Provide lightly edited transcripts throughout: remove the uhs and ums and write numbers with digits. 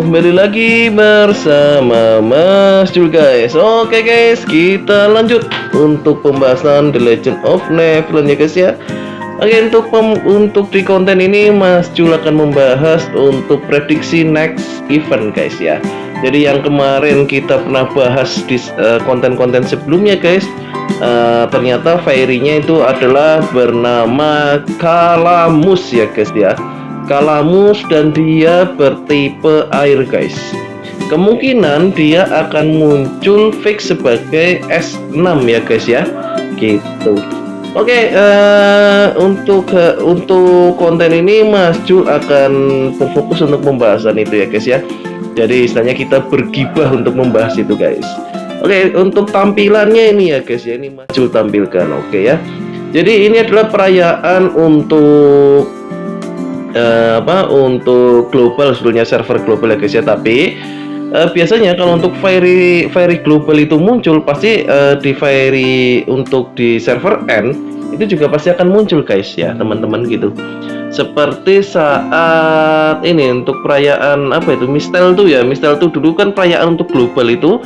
kembali lagi bersama Mas Jul guys. Oke guys, kita lanjut untuk pembahasan The Legend of Neverland ya guys ya. Oke, untuk di konten ini Mas Jul akan membahas untuk prediksi next event guys ya. Jadi yang kemarin kita pernah bahas di konten-konten sebelumnya guys, ternyata fairy-nya itu adalah bernama Calamus ya guys ya. Calamus dan dia bertipe air guys. Kemungkinan dia akan muncul fix sebagai S6 ya guys ya. Gitu. Oke, untuk konten ini Mas Jul akan berfokus untuk pembahasan itu ya guys ya. Jadi istilahnya kita bergibah untuk membahas itu guys. Oke, untuk tampilannya ini ya guys ya, ini Mas Jul tampilkan. Oke ya. Jadi ini adalah perayaan untuk untuk global, sebetulnya server global ya guys ya. Tapi biasanya kalau untuk fairy global itu muncul pasti di fairy untuk di server N itu juga pasti akan muncul guys ya teman-teman gitu. Seperti saat ini untuk perayaan apa itu Mistel tuh ya, Mistel tuh dulu kan perayaan untuk global itu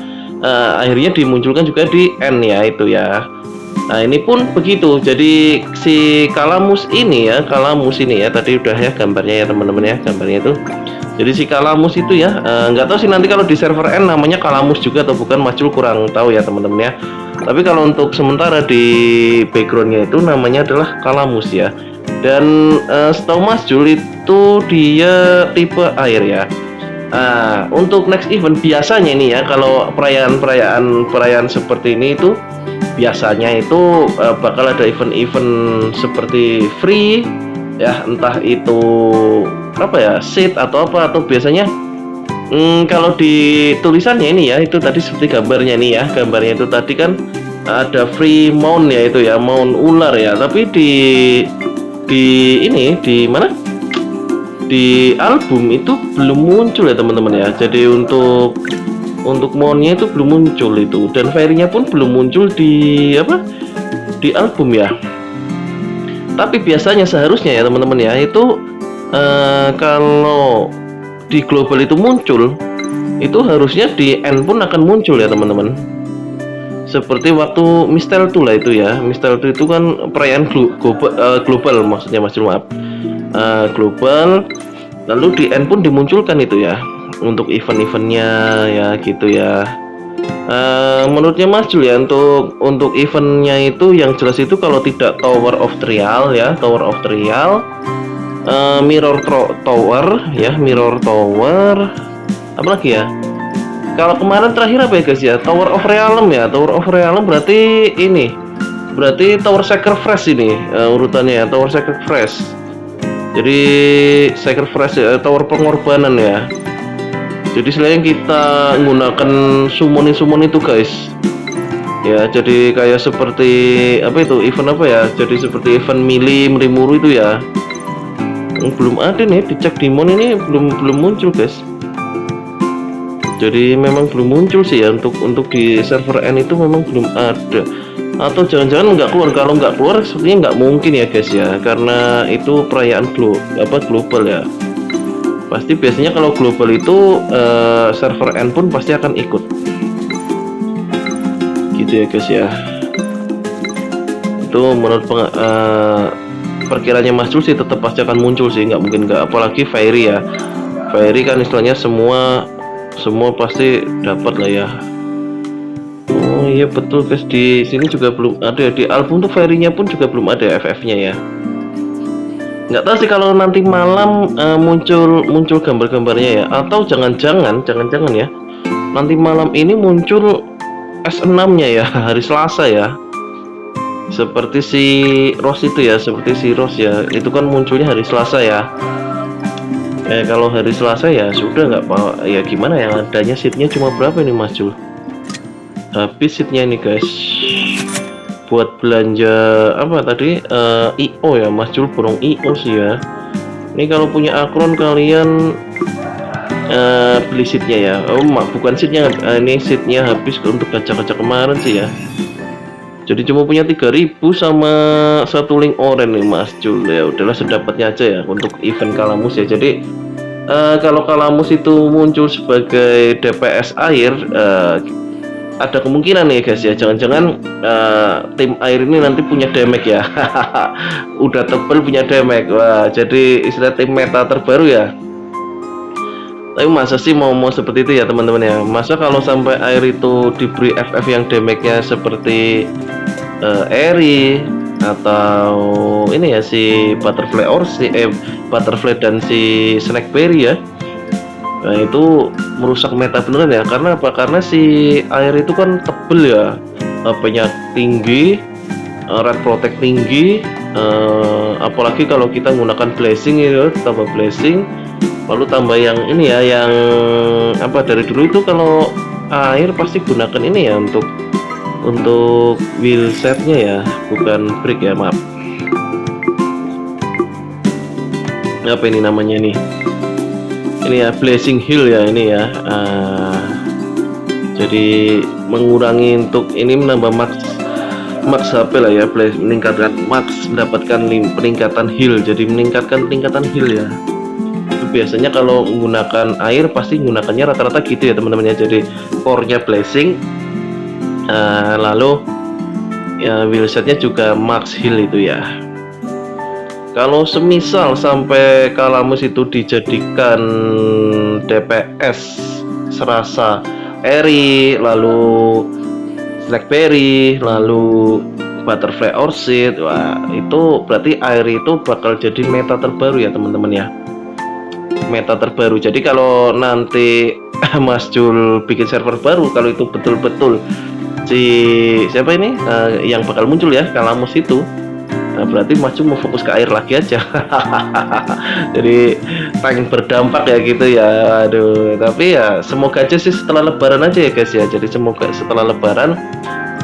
akhirnya dimunculkan juga di N ya itu ya. Nah ini pun begitu. Jadi si Calamus ini ya tadi udah ya gambarnya ya teman-teman ya, gambarnya itu. Jadi si Calamus itu ya nggak tahu sih nanti kalau di server N namanya Calamus juga atau bukan, Mas Jul kurang tahu ya teman-teman ya. Tapi kalau untuk sementara di backgroundnya itu namanya adalah Calamus ya. Dan setahu Mas Jul itu dia tipe air ya. Untuk next event biasanya ini ya, kalau perayaan seperti ini itu biasanya itu bakal ada event-event seperti free ya, entah itu apa ya, seed atau apa, atau biasanya kalau di tulisannya ini ya, itu tadi seperti gambarnya nih ya, gambarnya itu tadi kan ada free mount ya, itu ya mount ular ya, tapi ini di mana, di album itu belum muncul ya teman-teman ya. Jadi untuk mountnya itu belum muncul itu, dan fairy-nya pun belum muncul di di album ya. Tapi biasanya seharusnya ya teman-teman ya, itu kalau di global itu muncul, itu harusnya di N pun akan muncul ya teman-teman. Seperti waktu Mistel tuh lah itu ya, Mistel itu kan perayaan global maksudnya Mas Jul, maaf, global, lalu di N pun dimunculkan itu ya untuk event-eventnya ya gitu ya. Menurutnya Mas Jul ya, untuk eventnya itu yang jelas itu kalau tidak Tower of Trial ya, Tower of Trial, Mirror Tower ya, Mirror Tower, apa lagi ya, kalau kemarin terakhir apa ya guys ya, Tower of Realm ya, Tower of Realm berarti ini, berarti Tower Sacrifice ini urutannya ya, Tower Sacrifice. Jadi Sacrifice ya, Tower pengorbanan ya. Jadi selain kita menggunakan summon itu guys ya, jadi kayak seperti apa itu, event apa ya, jadi seperti event Rimuru itu ya. Belum ada nih, dicek Demon ini belum muncul guys. Jadi memang belum muncul sih ya, untuk di server N itu memang belum ada, atau jangan-jangan nggak keluar. Kalau nggak keluar sepertinya nggak mungkin ya guys ya, karena itu perayaan global ya. Pasti biasanya kalau global itu server N pun pasti akan ikut gitu ya guys ya. Itu menurut perkiranya Mas Jul sih tetap pasti akan muncul sih, nggak mungkin nggak, apalagi fairy ya. Fairy kan istilahnya semua pasti dapat lah ya. Oh iya betul guys, di sini juga belum ada, di album tuh fairy-nya pun juga belum ada FF-nya ya. Nggak tahu sih kalau nanti malam muncul gambar-gambarnya ya, atau jangan-jangan ya nanti malam ini muncul S6-nya ya hari Selasa ya, seperti si Rose itu ya, seperti si Rose ya, itu kan munculnya hari Selasa ya. Kalau hari Selasa ya sudah, nggak apa ya, gimana ya, adanya seatnya cuma berapa ini Mas Jul, habis seatnya ini guys, buat belanja apa tadi, IO ya, Mas Jul borong IO sih ya. Ini kalau punya akron kalian beli seatnya ya. Oh bukan seatnya, ini seatnya habis untuk gacha-gacha kemarin sih ya. Jadi cuma punya 3000 sama satu link orange nih Mas Jul ya. Udahlah sedapatnya aja ya untuk event Calamus ya. Jadi kalau Kalamus itu muncul sebagai DPS air, ada kemungkinan nih guys ya, jangan-jangan tim air ini nanti punya damage ya. Udah tebel punya damage. Wah, jadi istilah tim meta terbaru ya. Tapi masa sih mau seperti itu ya teman-teman ya? Masa kalau sampai air itu diberi FF yang damage-nya seperti Eri atau ini ya si Butterfly Butterfly dan si Snakeberry ya. Nah itu merusak meta beneran ya. Karena apa? Karena si air itu kan tebel ya, HP-nya tinggi, red protect tinggi, apalagi kalau kita menggunakan blessing ya, tambah blessing, lalu tambah yang ini ya, yang apa, dari dulu itu kalau air pasti gunakan ini ya untuk wheel setnya ya, bukan brick ya, maaf. Apa ini namanya nih? Ini ya blessing heal ya ini ya. Jadi mengurangi untuk ini, menambah max HP lah ya, meningkatkan max, mendapatkan peningkatan heal, jadi meningkatkan peningkatan heal ya. Itu biasanya kalau menggunakan air pasti menggunakannya rata-rata gitu ya teman-teman ya. Jadi core-nya blessing, lalu ya wheelsetnya juga max heal itu ya. Kalau semisal sampai Kalamus itu dijadikan DPS serasa Eri, lalu Snakeberry, lalu Butterfly Orchid, wah itu berarti air itu bakal jadi meta terbaru ya teman-teman ya. Meta terbaru. Jadi kalau nanti Mas Jul bikin server baru, kalau itu betul-betul si siapa ini yang bakal muncul ya, Kalamus itu, nah, berarti Mas Jul mau fokus ke air lagi aja. Jadi pengen berdampak ya gitu ya. Aduh, tapi ya semoga aja sih setelah lebaran aja ya guys ya. Jadi semoga setelah lebaran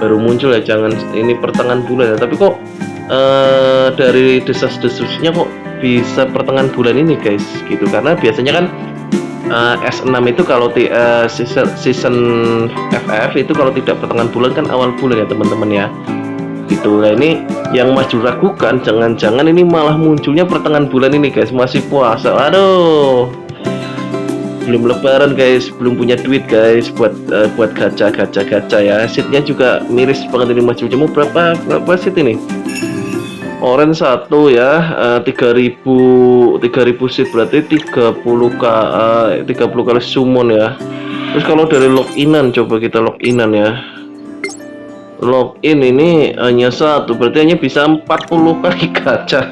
baru muncul ya, jangan ini pertengahan bulan ya. Tapi kok dari desas-desusnya kok bisa pertengahan bulan ini guys gitu, karena biasanya kan S6 itu kalau season FF itu kalau tidak pertengahan bulan kan awal bulan ya teman-teman ya gitu. Nah ini yang Mas Jul ragukan, jangan-jangan ini malah munculnya pertengahan bulan ini guys, masih puasa. Aduh, belum lebaran guys, belum punya duit guys buat gacha ya. Seatnya juga miris banget ini Mas Jul. Mau berapa seat ini? Orange 1 ya, 3000 seat berarti 30 kali summon ya. Terus kalau dari loginan, coba kita loginan ya. Login ini hanya 1, berarti hanya bisa 40 kali gacha.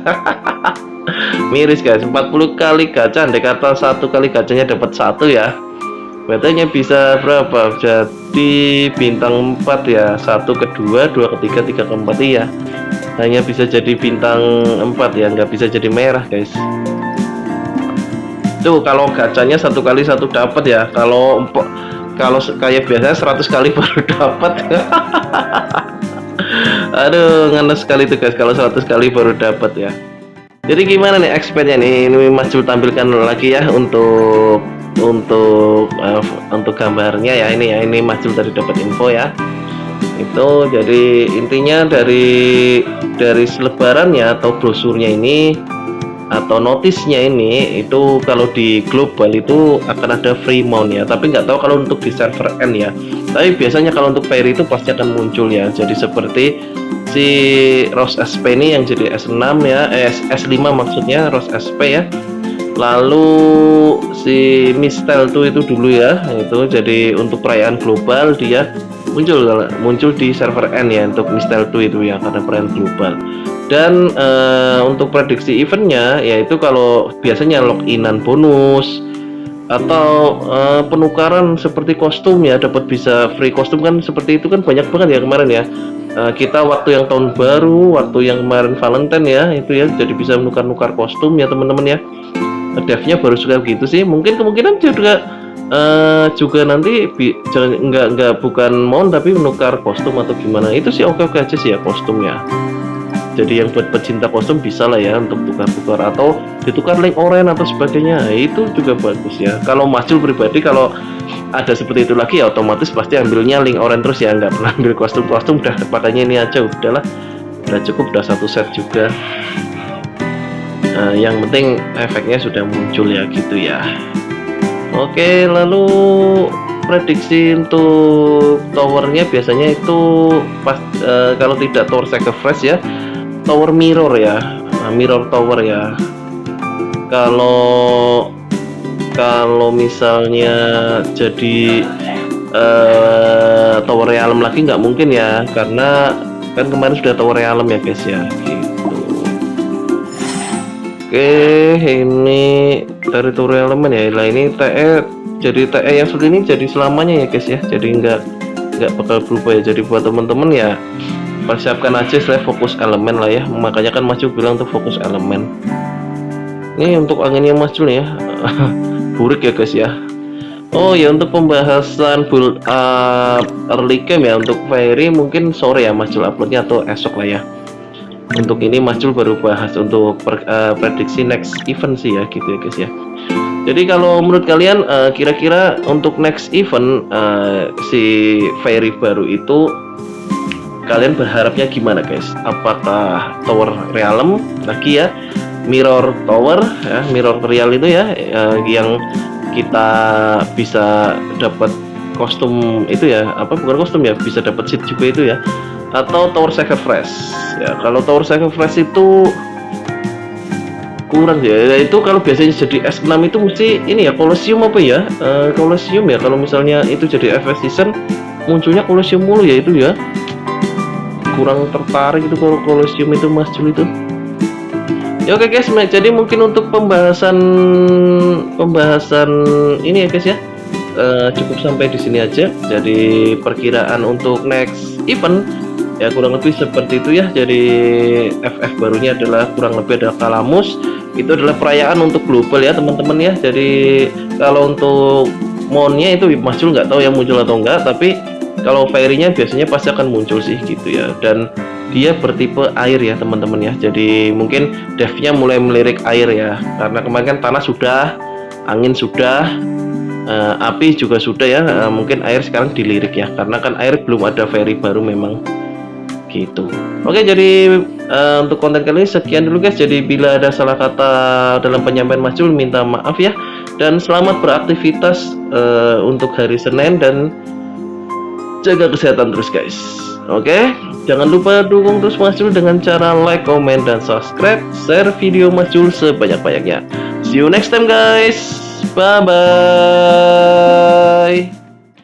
Miris guys, 40 kali gacha, andai kata 1 kali gacanya dapat 1 ya, berarti hanya bisa berapa? Jadi bintang 4 ya, 1 ke 2, 2 ke 3, 3 ke 4 ya. Hanya bisa jadi bintang 4 ya, nggak bisa jadi merah guys. Tuh kalau gacanya 1 kali 1 dapat ya. Kalau kayak biasanya 100 kali baru dapat. Aduh, nganes sekali tuh guys kalau 100 kali baru dapat ya. Jadi gimana nih expandnya nih? Ini Mas Jul tampilkan lagi ya untuk gambarnya ya. Ini Mas Jul tadi dapat info ya. Itu jadi intinya dari selebarannya atau brosurnya ini atau notisnya ini, itu kalau di global itu akan ada free mount ya, tapi nggak tahu kalau untuk di server N ya. Tapi biasanya kalau untuk fairy itu pasti akan muncul ya. Jadi seperti si Rose SP ini yang jadi S6 ya, S5 maksudnya, Rose SP ya. Lalu si Mistel tuh itu dulu ya, itu jadi untuk perayaan global dia muncul di server N ya, untuk Mistel 2 itu ya, karena perayaan global. Dan untuk prediksi eventnya yaitu kalau biasanya loginan bonus atau penukaran seperti kostum ya, dapat bisa free kostum kan, seperti itu kan banyak banget ya kemarin ya. Kita waktu yang tahun baru, waktu yang kemarin Valentine ya, itu ya, jadi bisa menukar-nukar kostum ya teman-teman ya. Devnya baru suka gitu sih, mungkin kemungkinan juga nanti nggak bukan mount tapi menukar kostum atau gimana, itu sih oke aja sih ya kostumnya. Jadi yang buat pecinta kostum bisa lah ya untuk tukar-tukar atau ditukar link orange atau sebagainya, itu juga bagus ya. Kalau Mas Jul pribadi kalau ada seperti itu lagi ya otomatis pasti ambilnya link orange terus ya, nggak pernah ambil kostum, udah pakainya ini aja, udahlah, udah cukup, udah 1 set juga. Yang penting efeknya sudah muncul ya gitu ya. Oke, lalu prediksi untuk towernya biasanya itu pas kalau tidak tower sacrifice ya, tower mirror ya, mirror tower ya. Kalau misalnya jadi tower realm lagi nggak mungkin ya, karena kan kemarin sudah tower realm ya guys ya gitu. Oke, ini territorial element ya. Lah ini TE, jadi TE yang sudah ini jadi selamanya ya guys ya, jadi nggak bakal berubah ya. Jadi buat teman-teman ya persiapkan aja saya fokus elemen lah ya, makanya kan Mas bilang tuh fokus elemen. Ini untuk anginnya Mas Jul ya burik ya guys ya. Oh ya, untuk pembahasan build up early game ya untuk Fairy mungkin sore ya Mas Jul uploadnya, atau esok lah ya. Untuk ini Mas Jul baru bahas untuk prediksi next event sih ya gitu ya guys ya. Jadi kalau menurut kalian kira-kira untuk next event si Fairy baru itu kalian berharapnya gimana guys? Apakah tower realm lagi ya, mirror tower ya, mirror real itu ya, yang kita bisa dapat kostum itu ya, apa bukan kostum ya, bisa dapat seat juga itu ya, atau tower sacrifice ya. Kalau tower sacrifice itu kurang ya, itu kalau biasanya jadi S6 itu mesti ini ya, Colosseum apa ya, Colosseum ya. Kalau misalnya itu jadi FS season munculnya Colosseum mulu ya, itu ya kurang tertarik itu kalau Colosseum itu Mas Jul itu. Ya oke guys, jadi mungkin untuk pembahasan ini ya guys ya, cukup sampai di sini aja. Jadi perkiraan untuk next event ya kurang lebih seperti itu ya. Jadi FF barunya adalah kurang lebih ada Kalamus, itu adalah perayaan untuk global ya teman-teman ya. Jadi kalau untuk monnya itu Mas Jul nggak tahu yang muncul atau enggak, tapi kalau Fairy-nya biasanya pasti akan muncul sih gitu ya. Dan dia bertipe air ya teman-teman ya, jadi mungkin devnya mulai melirik air ya, karena kemarin kan tanah sudah, angin sudah, api juga sudah ya, mungkin air sekarang dilirik ya, karena kan air belum ada Fairy baru memang gitu. Oke, jadi untuk konten kali ini sekian dulu guys. Jadi bila ada salah kata dalam penyampaian Mas Jul minta maaf ya, dan selamat beraktivitas untuk hari Senin, dan jaga kesehatan terus guys. Oke, jangan lupa dukung terus Mas Jul dengan cara like, comment, dan subscribe, share video Mas Jul sebanyak-banyaknya. See you next time guys, bye bye.